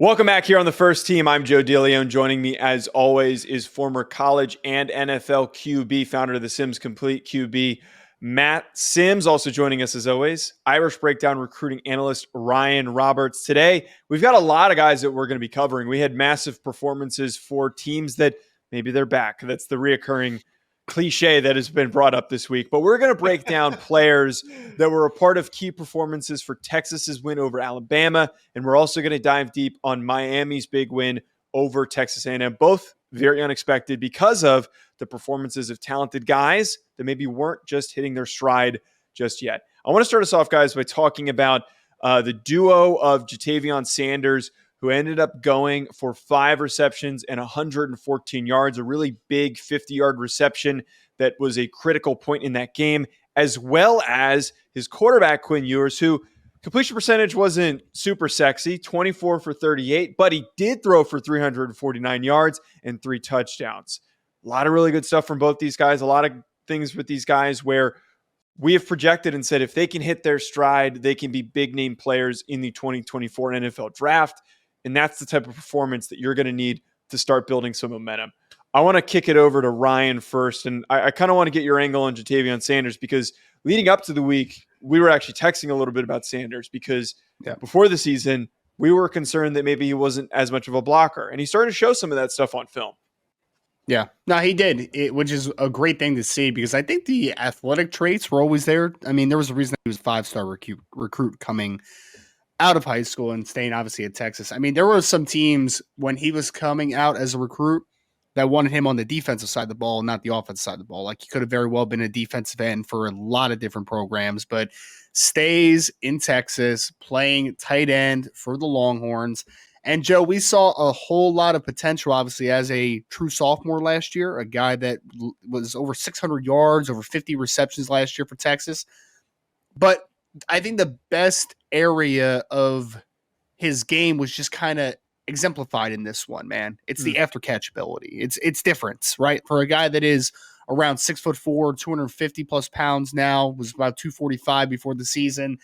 Welcome back here on the First Team. I'm Joe DeLeone. Joining me, as always, is former college and NFL QB, founder of the Sims Complete QB, Matt Sims. Also joining us, as always, Irish Breakdown recruiting analyst Ryan Roberts. Today, we've got a lot of guys that we're going to be covering. We had massive performances for teams that maybe they're back. That's the reoccurring cliche that has been brought up this week. But we're going to break down players that were a part of key performances for Texas's win over Alabama, and we're also going to dive deep on Miami's big win over Texas A&M. Both very unexpected because of the performances of talented guys that maybe weren't just hitting their stride just yet. I want to start us off, guys, by talking about the duo of Ja'Tavion Sanders, who ended up going for 5 receptions and 114 yards, a really big 50-yard reception that was a critical point in that game, as well as his quarterback, Quinn Ewers, who completion percentage wasn't super sexy, 24 for 38, but he did throw for 349 yards and 3 touchdowns. A lot of really good stuff from both these guys, a lot of things with these guys where we have projected and said if they can hit their stride, they can be big-name players in the 2024 NFL Draft. And that's the type of performance that you're going to need to start building some momentum. I want to kick it over to Ryan first. And I kind of want to get your angle on Ja'Tavion Sanders because leading up to the week, we were actually texting a little bit about Sanders because before the season, we were concerned that maybe he wasn't as much of a blocker. And he started to show some of that stuff on film. Yeah, no, he did, which is a great thing to see because I think the athletic traits were always there. I mean, there was a reason he was a 5-star recruit coming out of high school and staying obviously at Texas. I mean, there were some teams when he was coming out as a recruit that wanted him on the defensive side of the ball, not the offensive side of the ball. Like he could have very well been a defensive end for a lot of different programs, but stays in Texas playing tight end for the Longhorns. And Joe, we saw a whole lot of potential, obviously, as a true sophomore last year, a guy that was over 600 yards, over 50 receptions last year for Texas. But I think the best area of his game was just kind of exemplified in this one, man. It's the after catch ability. It's different, right? For a guy that is around 6'4", 250 plus pounds now, was about 245 before the season.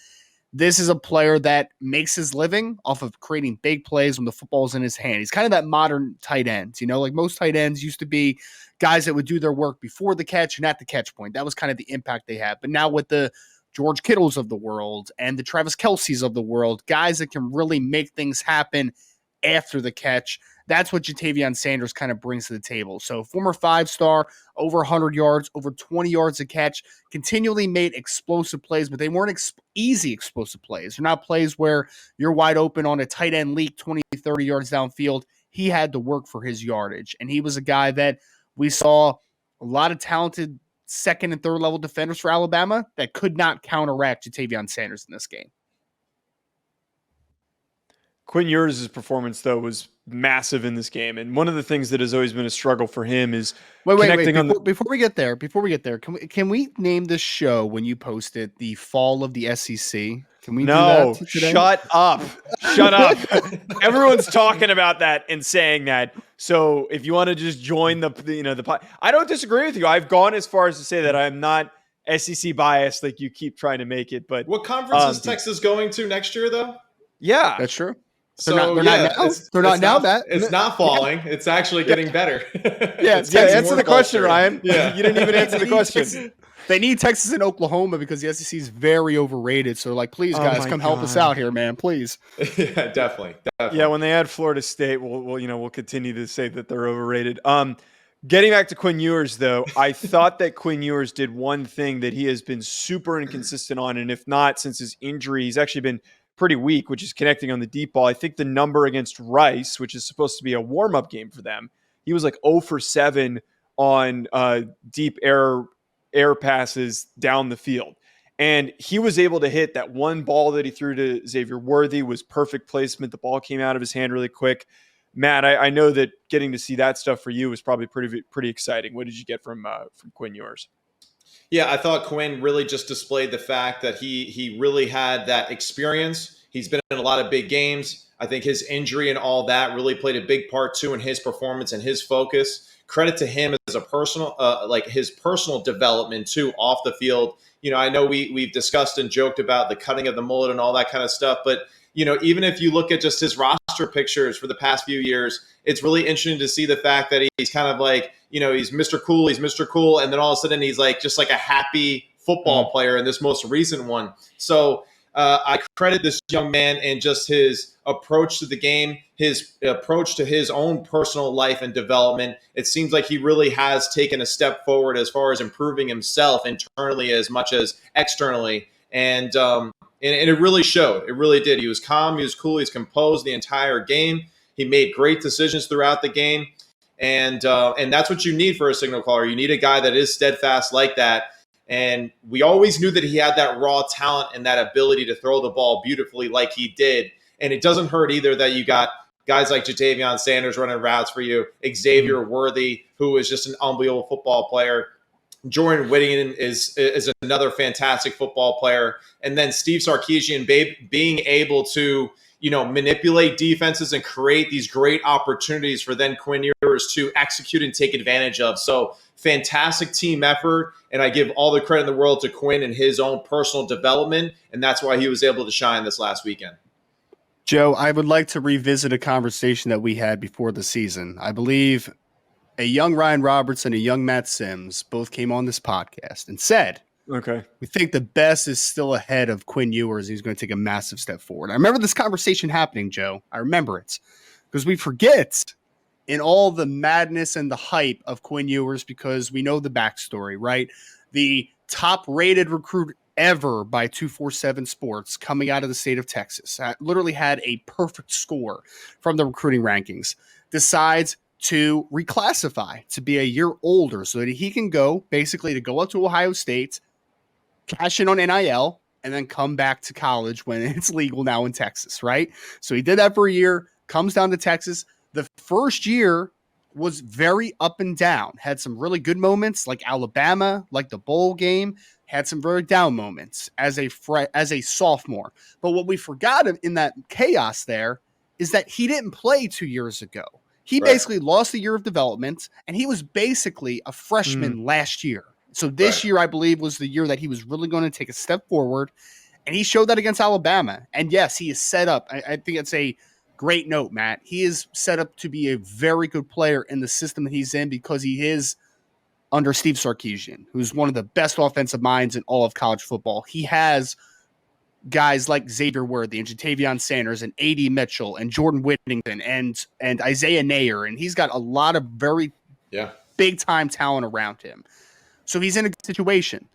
This is a player that makes his living off of creating big plays when the football's in his hand. He's kind of that modern tight end, like most tight ends used to be guys that would do their work before the catch and at the catch point. That was kind of the impact they had. But now with the George Kittles of the world and the Travis Kelce's of the world, guys that can really make things happen after the catch. That's what Ja'Tavion Sanders kind of brings to the table. So former 5-star, over 100 yards, over 20 yards a catch, continually made explosive plays, but they weren't easy explosive plays. They're not plays where you're wide open on a tight end leak 20, 30 yards downfield. He had to work for his yardage, and he was a guy that we saw a lot of talented second and third level defenders for Alabama that could not counteract Ja'Tavion Sanders in this game. Quinn Ewers' performance, though, was massive in this game. And one of the things that has always been a struggle for him is connecting before we get there, can we name this show when you post it the fall of the SEC? Can we do that today? Shut up. Shut up. Everyone's talking about that and saying that. So if you want to just join the I don't disagree with you. I've gone as far as to say that I'm not SEC biased like you keep trying to make it. But what conference is Texas going to next year, though? Yeah. That's true. They're not now, Matt. It's not falling. Yeah. It's actually getting better. Answer the question, Ryan. Yeah. You didn't even answer the question. They need Texas and Oklahoma because the SEC is very overrated. So, please, guys, come help us out here, man. Please. Yeah, definitely. Yeah, when they add Florida State, we'll continue to say that they're overrated. Getting back to Quinn Ewers, though, I thought that Quinn Ewers did one thing that he has been super inconsistent on, and if not, since his injury, he's actually been pretty weak, which is connecting on the deep ball. I think the number against Rice, which is supposed to be a warm-up game for them, he was like 0 for 7 on deep air passes down the field. And he was able to hit that one ball that he threw to Xavier Worthy was perfect placement. The ball came out of his hand really quick. Matt, I know that getting to see that stuff for you was probably pretty exciting. What did you get from Quinn Ewers? Yeah, I thought Quinn really just displayed the fact that he really had that experience. He's been in a lot of big games. I think his injury and all that really played a big part too in his performance and his focus. Credit to him as a personal, his personal development too off the field. I know we've discussed and joked about the cutting of the mullet and all that kind of stuff, but even if you look at just his roster roster pictures for the past few years, it's really interesting to see the fact that he's kind of like, he's Mr. Cool, and then all of a sudden he's like just like a happy football player in this most recent one. So I credit this young man and just his approach to the game, his approach to his own personal life and development. It seems like he really has taken a step forward as far as improving himself internally as much as externally. And it really showed. It really did. He was calm. He was cool. He's composed the entire game. He made great decisions throughout the game. And that's what you need for a signal caller. You need a guy that is steadfast like that. And we always knew that he had that raw talent and that ability to throw the ball beautifully like he did. And it doesn't hurt either that you got guys like Ja'Tavion Sanders running routes for you, Xavier Worthy, who is just an unbelievable football player. Jordan Whittington is another fantastic football player. And then Steve Sarkisian being able to, manipulate defenses and create these great opportunities for then Quinn Ewers to execute and take advantage of. So fantastic team effort. And I give all the credit in the world to Quinn and his own personal development. And that's why he was able to shine this last weekend. Joe, I would like to revisit a conversation that we had before the season. I believe a young Ryan Roberts and a young Matt Sims both came on this podcast and said, okay, we think the best is still ahead of Quinn Ewers. He's going to take a massive step forward. I remember this conversation happening, Joe. I remember it because we forget in all the madness and the hype of Quinn Ewers because we know the backstory, right? The top-rated recruit ever by 247 Sports coming out of the state of Texas. Literally had a perfect score from the recruiting rankings. Decides to reclassify to be a year older so that he can go up to Ohio State, cash in on NIL, and then come back to college when it's legal now in Texas, right? So he did that for a year, comes down to Texas. The first year was very up and down, had some really good moments like Alabama, like the bowl game, had some very down moments as a sophomore. But what we forgot in that chaos there is that he didn't play 2 years ago. He basically lost a year of development, and he was basically a freshman last year. So this year, I believe, was the year that he was really going to take a step forward, and he showed that against Alabama. And yes, he is set up. I think it's a great note, Matt. He is set up to be a very good player in the system that he's in because he is under Steve Sarkisian, who's one of the best offensive minds in all of college football. He has guys like Xavier Worthy and Ja'Tavion Sanders and A.D. Mitchell and Jordan Whittington and Isaiah Nayer, and he's got a lot of very big-time talent around him. So he's in a good situation.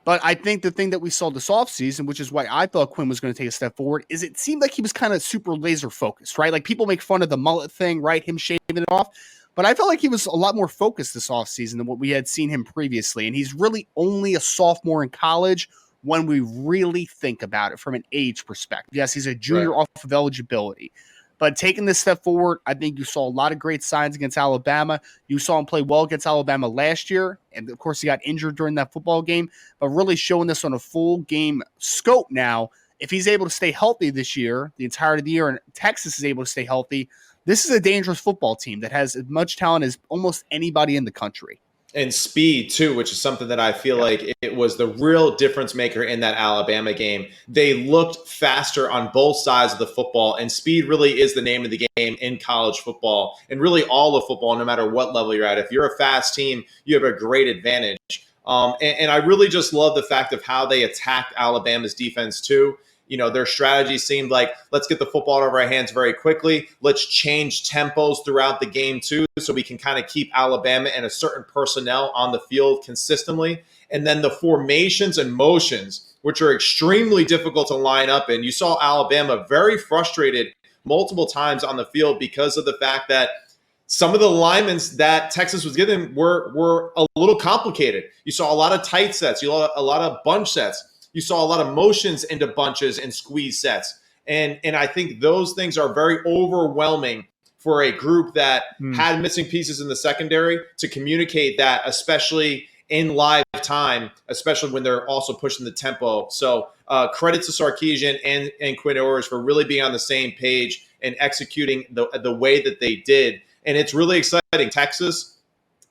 But I think the thing that we saw this offseason, which is why I thought Quinn was going to take a step forward, is it seemed like he was kind of super laser-focused, right? Like people make fun of the mullet thing, right? Him shaving it off. But I felt like he was a lot more focused this offseason than what we had seen him previously. And he's really only a sophomore in college when we really think about it from an age perspective. Yes, he's a junior off of eligibility. But taking this step forward, I think you saw a lot of great signs against Alabama. You saw him play well against Alabama last year. And, of course, he got injured during that football game. But really showing this on a full game scope now, if he's able to stay healthy this year, the entirety of the year, and Texas is able to stay healthy, this is a dangerous football team that has as much talent as almost anybody in the country. And speed, too, which is something that I feel like it was the real difference maker in that Alabama game. They looked faster on both sides of the football, and speed really is the name of the game in college football and really all of football, no matter what level you're at. If you're a fast team, you have a great advantage. And I really just love the fact of how they attacked Alabama's defense, too. Their strategy seemed like, let's get the football out of our hands very quickly. Let's change tempos throughout the game, too, so we can kind of keep Alabama and a certain personnel on the field consistently. And then the formations and motions, which are extremely difficult to line up in. You saw Alabama very frustrated multiple times on the field because of the fact that some of the alignments that Texas was given were a little complicated. You saw a lot of tight sets. You saw a lot of bunch sets. You saw a lot of motions into bunches and squeeze sets. And I think those things are very overwhelming for a group that had missing pieces in the secondary to communicate that, especially in live time, especially when they're also pushing the tempo. So credit to Sarkisian and Quinn Ewers for really being on the same page and executing the way that they did. And it's really exciting. Texas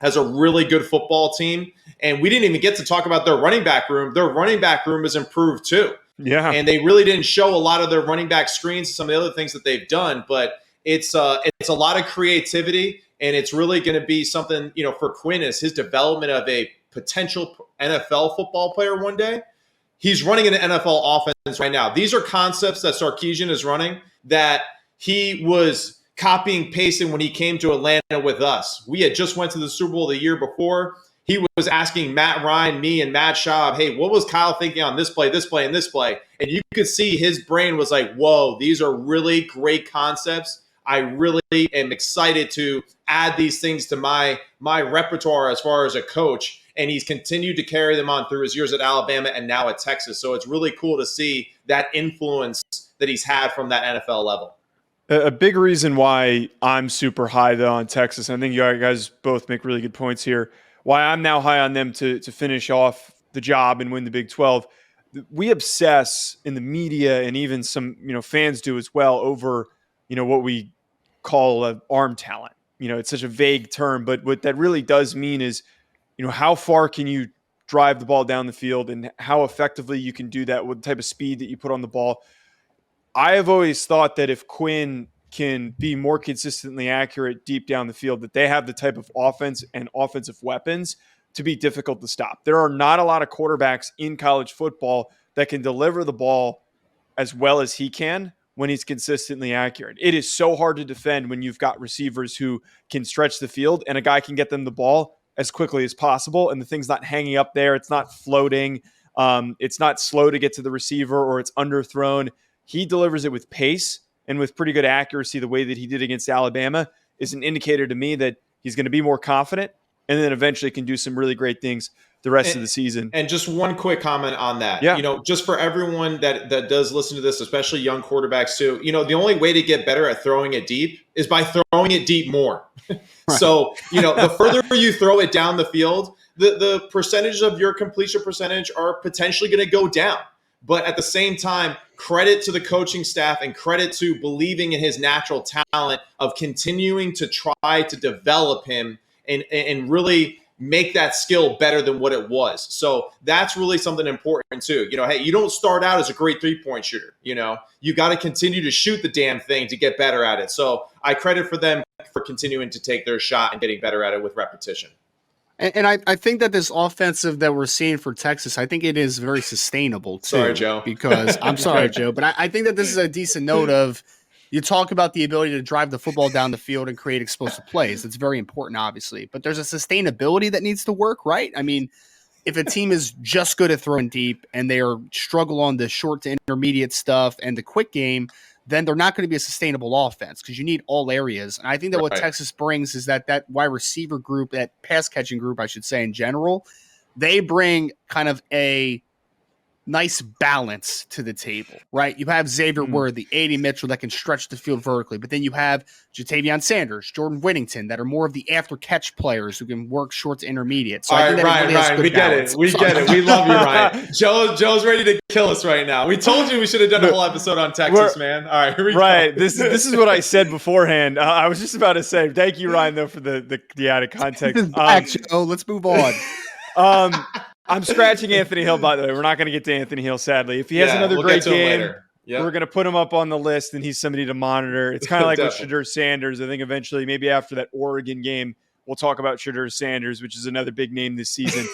has a really good football team. And we didn't even get to talk about their running back room. Their running back room has improved too. Yeah. And they really didn't show a lot of their running back screens, some of the other things that they've done. But it's a lot of creativity, and it's really going to be something, for Quinn, is his development of a potential NFL football player one day. He's running an NFL offense right now. These are concepts that Sarkisian is running that he was copying, pasting when he came to Atlanta with us. We had just went to the Super Bowl the year before. He was asking Matt Ryan, me, and Matt Schaub, hey, what was Kyle thinking on this play, and this play? And you could see his brain was like, whoa, these are really great concepts. I really am excited to add these things to my repertoire as far as a coach. And he's continued to carry them on through his years at Alabama and now at Texas. So it's really cool to see that influence that he's had from that NFL level. A big reason why I'm super high, though, on Texas, I think you guys both make really good points here, why I'm now high on them to finish off the job and win the Big 12. We obsess in the media, and even some fans do as well, over what we call arm talent. It's such a vague term, but what that really does mean is how far can you drive the ball down the field and how effectively you can do that with the type of speed that you put on the ball. I have always thought that if Quinn can be more consistently accurate deep down the field, that they have the type of offense and offensive weapons to be difficult to stop. There are not a lot of quarterbacks in college football that can deliver the ball as well as he can when he's consistently accurate. It is so hard to defend when you've got receivers who can stretch the field and a guy can get them the ball as quickly as possible, and the thing's not hanging up there. It's not floating. It's not slow to get to the receiver, or it's underthrown. He delivers it with pace and with pretty good accuracy. The way that he did against Alabama is an indicator to me that he's going to be more confident and then eventually can do some really great things the rest of the season. And just one quick comment on that. Yeah. Just for everyone that does listen to this, especially young quarterbacks too, the only way to get better at throwing it deep is by throwing it deep more. Right. So, the further you throw it down the field, the percentage of your completion percentage are potentially going to go down. But at the same time, credit to the coaching staff and credit to believing in his natural talent of continuing to try to develop him and really make that skill better than what it was. So that's really something important too. Hey, you don't start out as a great 3-point shooter. You got to continue to shoot the damn thing to get better at it. So I credit for them for continuing to take their shot and getting better at it with repetition. And I think that this offensive that we're seeing for Texas, I think it is very sustainable too. Sorry, Joe. Because I'm sorry, Joe, but I think that this is a decent note of, you talk about the ability to drive the football down the field and create explosive plays. That's very important, obviously. But there's a sustainability that needs to work, right? I mean, if a team is just good at throwing deep and they are struggle on the short to intermediate stuff and the quick game, then they're not going to be a sustainable offense because you need all areas. And I think that what Texas brings is that wide receiver group, that pass catching group, I should say in general, they bring kind of a nice balance to the table, right? You have Xavier Worthy, A.D. Mitchell that can stretch the field vertically, but then you have Jatavion Sanders, Jordan Whittington that are more of the after catch players who can work short to intermediate. So all right, Ryan, we get it. We get it. We love you, Ryan. Joe's ready to kill us right now. We told you we should have done a whole episode on Texas, man. All right, here we go. This is what I said beforehand. I was just about to say, thank you, Ryan, though, for the added context. Joe, let's move on. I'm scratching Anthony Hill, by the way. We're not going to get to Anthony Hill, sadly. If he has another great game, we're going to put him up on the list, and he's somebody to monitor. It's kind of like with Shadur Sanders. I think eventually, maybe after that Oregon game, we'll talk about Shadur Sanders, which is another big name this season.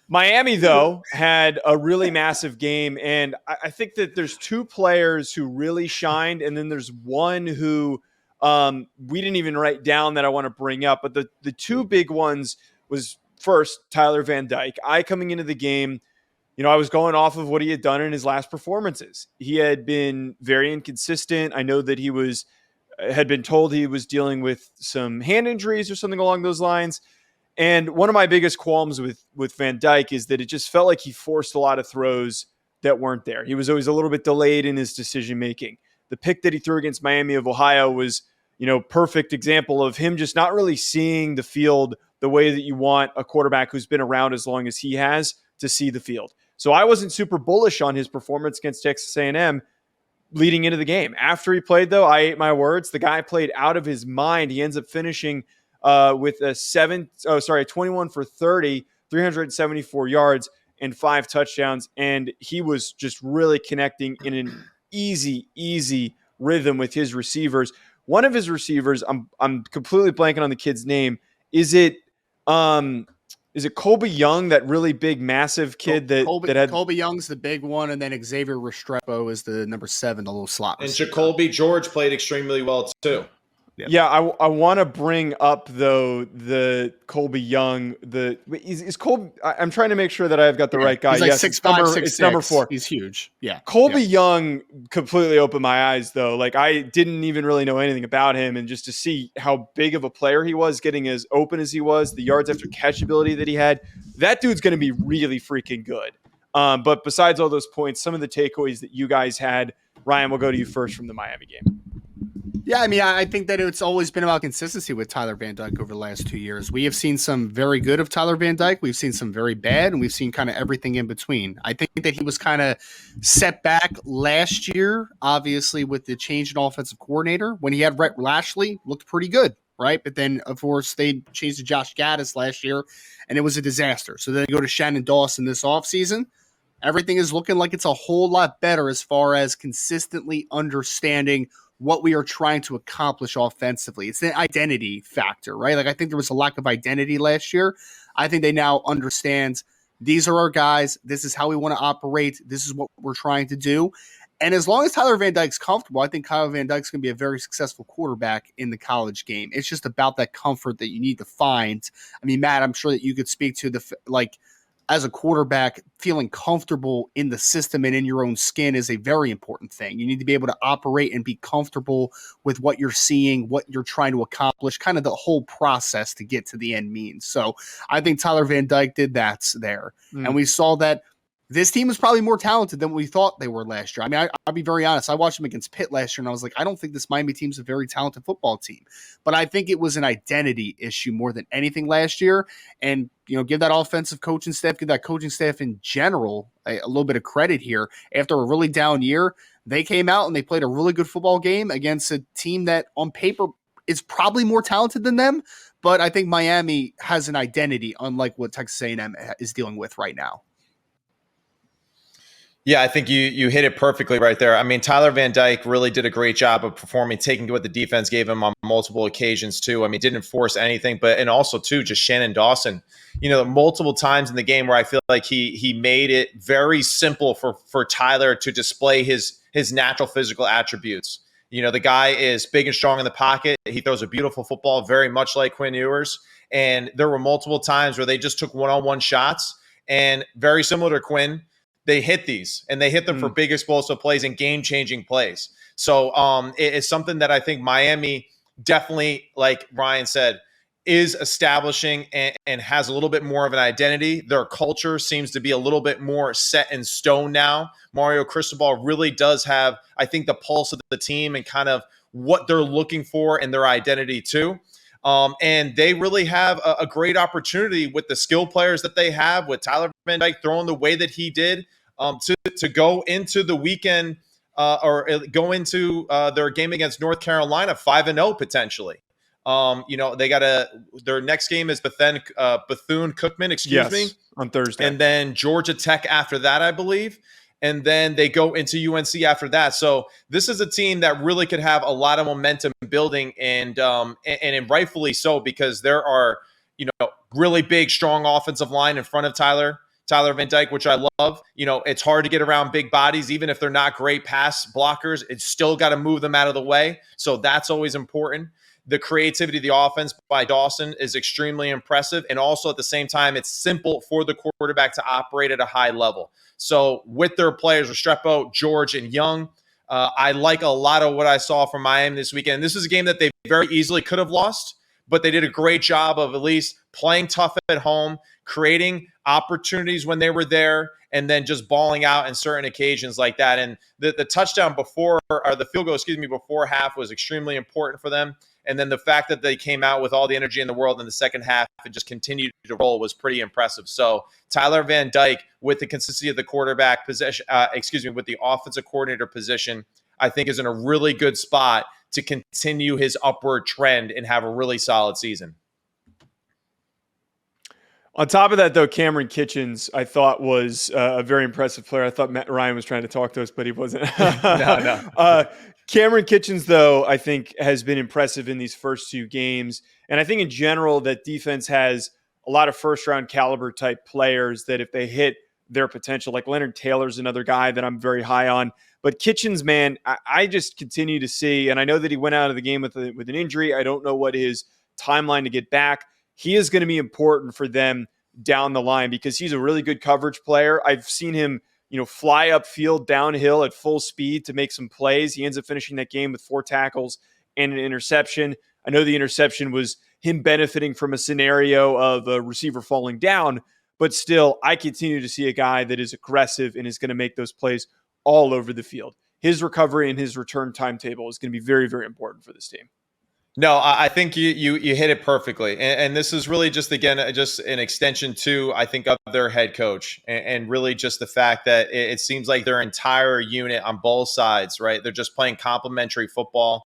Miami, though, had a really massive game, and I think that there's two players who really shined, and then there's one who we didn't even write down that I want to bring up. But the two big ones was, first, Tyler Van Dyke. Coming into the game, I was going off of what he had done in his last performances. He had been very inconsistent. I know that he had been told he was dealing with some hand injuries or something along those lines. And one of my biggest qualms with Van Dyke is that it just felt like he forced a lot of throws that weren't there. He was always a little bit delayed in his decision-making. The pick that he threw against Miami of Ohio was, perfect example of him just not really seeing the field the way that you want a quarterback who's been around as long as he has to see the field. So I wasn't super bullish on his performance against Texas A&M leading into the game. After he played, though, I ate my words. The guy played out of his mind. He ends up finishing with a 21 for 30, 374 yards and 5 touchdowns. And he was just really connecting in an easy rhythm with his receivers. One of his receivers, I'm completely blanking on the kid's name. Is it Colby Young, that really big, massive kid that had Colby Young's the big one, and then Xavier Restrepo is the number 7, the little slot And receiver. Jacoby George played extremely well too. Yep. Yeah, I want to bring up though the Colby Young. Is Colby? I'm trying to make sure that I've got the right guy. He's like Yes, 6'5", it's number 4. He's huge. Yeah, Colby Young completely opened my eyes though. Like I didn't even really know anything about him, and just to see how big of a player he was, getting as open as he was, the yards after catch ability that he had, that dude's going to be really freaking good. But besides all those points, some of the takeaways that you guys had, Ryan, we'll go to you first from the Miami game. Yeah, I mean, I think that it's always been about consistency with Tyler Van Dyke over the last 2 years. We have seen some very good of Tyler Van Dyke. We've seen some very bad, and we've seen kind of everything in between. I think that he was kind of set back last year, obviously, with the change in offensive coordinator. When he had Rhett Lashley, looked pretty good, right? But then, of course, they changed to Josh Gaddis last year, and it was a disaster. So then they go to Shannon Dawson this offseason. Everything is looking like it's a whole lot better as far as consistently understanding what we are trying to accomplish offensively. It's the identity factor, right? Like I think there was a lack of identity last year. I think they now understand these are our guys. This is how we want to operate. This is what we're trying to do. And as long as Tyler Van Dyke's comfortable, I think Tyler Van Dyke's going to be a very successful quarterback in the college game. It's just about that comfort that you need to find. I mean, Matt, I'm sure that you could speak to as a quarterback, feeling comfortable in the system and in your own skin is a very important thing. You need to be able to operate and be comfortable with what you're seeing, what you're trying to accomplish, kind of the whole process to get to the end means. So I think Tyler Van Dyke did that there. And we saw that this team is probably more talented than we thought they were last year. I mean, I'll be very honest. I watched them against Pitt last year, and I was like, I don't think this Miami team's a very talented football team. But I think it was an identity issue more than anything last year. And, give that offensive coaching staff, give that coaching staff in general a little bit of credit here. After a really down year, they came out and they played a really good football game against a team that on paper is probably more talented than them. But I think Miami has an identity, unlike what Texas A&M is dealing with right now. Yeah, I think you hit it perfectly right there. I mean, Tyler Van Dyke really did a great job of performing, taking what the defense gave him on multiple occasions too. I mean, didn't force anything, and also too, just Shannon Dawson, multiple times in the game where I feel like he made it very simple for Tyler to display his natural physical attributes. The guy is big and strong in the pocket. He throws a beautiful football, very much like Quinn Ewers. And there were multiple times where they just took one-on-one shots, and very similar to Quinn, they hit these, and they hit them for big explosive plays and game-changing plays. So it's something that I think Miami definitely, like Ryan said, is establishing and has a little bit more of an identity. Their culture seems to be a little bit more set in stone now. Mario Cristobal really does have, I think, the pulse of the team and kind of what they're looking for in their identity too. And they really have a great opportunity with the skill players that they have, with Tyler Van Dyke throwing the way that he did, to go into the weekend or go into their game against North Carolina 5-0 potentially. They got their next game is Bethune-Cookman, excuse me, on Thursday, and then Georgia Tech after that, I believe. And then they go into UNC after that. So this is a team that really could have a lot of momentum building, and rightfully so, because there are, really big, strong offensive line in front of Tyler Van Dyke, which I love. It's hard to get around big bodies, even if they're not great pass blockers. It's still got to move them out of the way. So that's always important. The creativity of the offense by Dawson is extremely impressive. And also at the same time, it's simple for the quarterback to operate at a high level. So with their players, Restrepo, George, and Young, I like a lot of what I saw from Miami this weekend. This is a game that they very easily could have lost, but they did a great job of at least playing tough at home, creating opportunities when they were there, and then just balling out in certain occasions like that. And the touchdown before, or the field goal, before half was extremely important for them. And then the fact that they came out with all the energy in the world in the second half and just continued to roll was pretty impressive. So Tyler Van Dyke, with the consistency of the quarterback position, with the offensive coordinator position, I think is in a really good spot to continue his upward trend and have a really solid season. On top of that, though, Cameron Kinchens, I thought, was a very impressive player. I thought Ryan was trying to talk to us, but he wasn't. No. Cameron Kinchens, though, I think has been impressive in these first two games. And I think in general that defense has a lot of first-round caliber type players that if they hit their potential, like Leonard Taylor's another guy that I'm very high on. But Kinchens, man, I just continue to see, and I know that he went out of the game with an injury. I don't know what his timeline to get back. He is going to be important for them down the line because he's a really good coverage player. I've seen him fly upfield downhill at full speed to make some plays. He ends up finishing that game with 4 tackles and an interception. I know the interception was him benefiting from a scenario of a receiver falling down, but still, I continue to see a guy that is aggressive and is going to make those plays all over the field. His recovery and his return timetable is going to be very, very important for this team. No, I think you hit it perfectly. And this is really just, again, just an extension to, I think, of their head coach and really just the fact that it seems like their entire unit on both sides, right? They're just playing complementary football.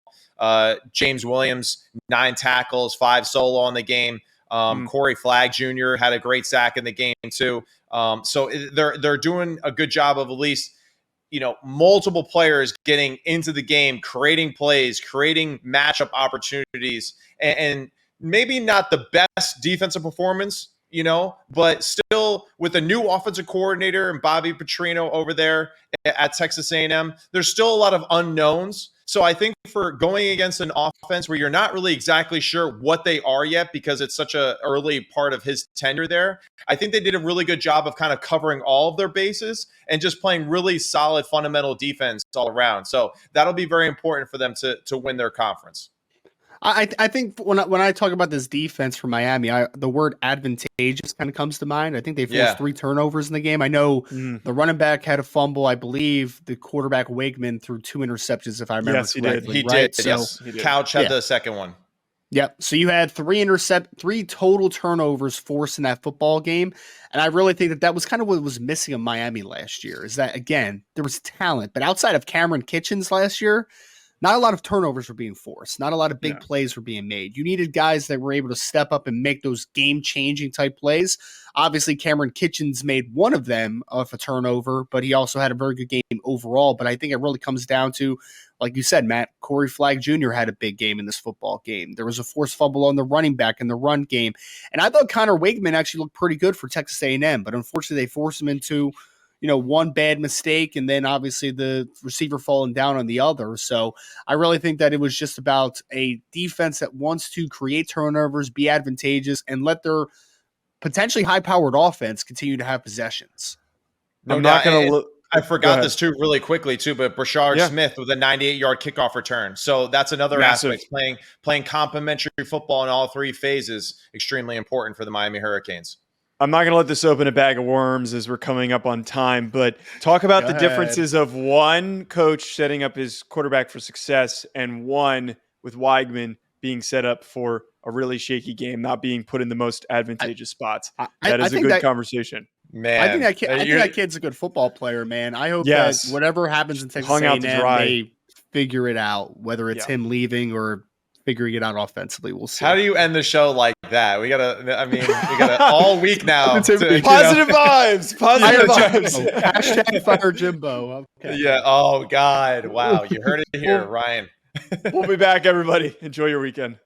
James Williams, 9 tackles, 5 solo on the game. Corey Flagg Jr. had a great sack in the game too. So they're doing a good job of at least multiple players getting into the game, creating plays, creating matchup opportunities, and maybe not the best defensive performance, but still with a new offensive coordinator and Bobby Petrino over there at Texas A&M, there's still a lot of unknowns. So I think for going against an offense where you're not really exactly sure what they are yet because it's such an early part of his tenure there, I think they did a really good job of kind of covering all of their bases and just playing really solid fundamental defense all around. So that'll be very important for them to win their conference. I think when I talk about this defense for Miami, the word advantageous kind of comes to mind. I think they forced 3 turnovers in the game. I know the running back had a fumble. I believe the quarterback Wakeman threw 2 interceptions, if I remember correctly. He did. Yes. Couch had the second one. Yep. So you had 3 total turnovers forced in that football game. And I really think that was kind of what was missing in Miami last year is that, again, there was talent. But outside of Cameron Kinchens last year, not a lot of turnovers were being forced. Not a lot of big plays were being made. You needed guys that were able to step up and make those game-changing type plays. Obviously, Cameron Kinchens made one of them off a turnover, but he also had a very good game overall. But I think it really comes down to, like you said, Matt, Corey Flagg Jr. had a big game in this football game. There was a forced fumble on the running back in the run game. And I thought Connor Wakeman actually looked pretty good for Texas A&M, but unfortunately they forced him into one bad mistake and then obviously the receiver falling down on the other. So I really think that it was just about a defense that wants to create turnovers, be advantageous, and let their potentially high-powered offense continue to have possessions. I'm not going to look. I forgot this too really quickly too, but Brashard Smith with a 98-yard kickoff return. So that's another aspect. Playing complementary football in all 3 phases, extremely important for the Miami Hurricanes. I'm not going to let this open a bag of worms as we're coming up on time, but talk about the differences of one coach setting up his quarterback for success and one with Weigman being set up for a really shaky game, not being put in the most advantageous spots. That is a good conversation. Man, I think that kid's a good football player, man. I hope that whatever happens in Texas A&M, they figure it out, whether it's him leaving or figuring it out offensively. We'll see. How do you end the show like that? We gotta all week now. Positive vibes. Positive vibes. Hashtag fire Jimbo. Okay. Yeah. Oh God. Wow. You heard it here, Ryan. We'll be back, everybody. Enjoy your weekend.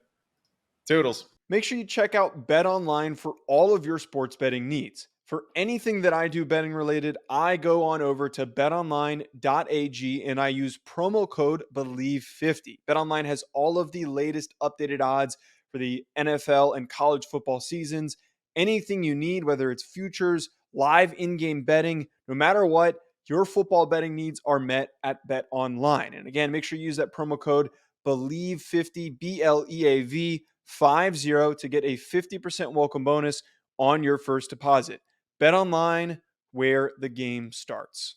Toodles. Make sure you check out Bet Online for all of your sports betting needs. For anything that I do betting related, I go on over to betonline.ag and I use promo code BELIEVE50. BetOnline has all of the latest updated odds for the NFL and college football seasons. Anything you need, whether it's futures, live in-game betting, no matter what, your football betting needs are met at BetOnline. And again, make sure you use that promo code BELIEVE50, BLEAV50 to get a 50% welcome bonus on your first deposit. Bet Online, where the game starts.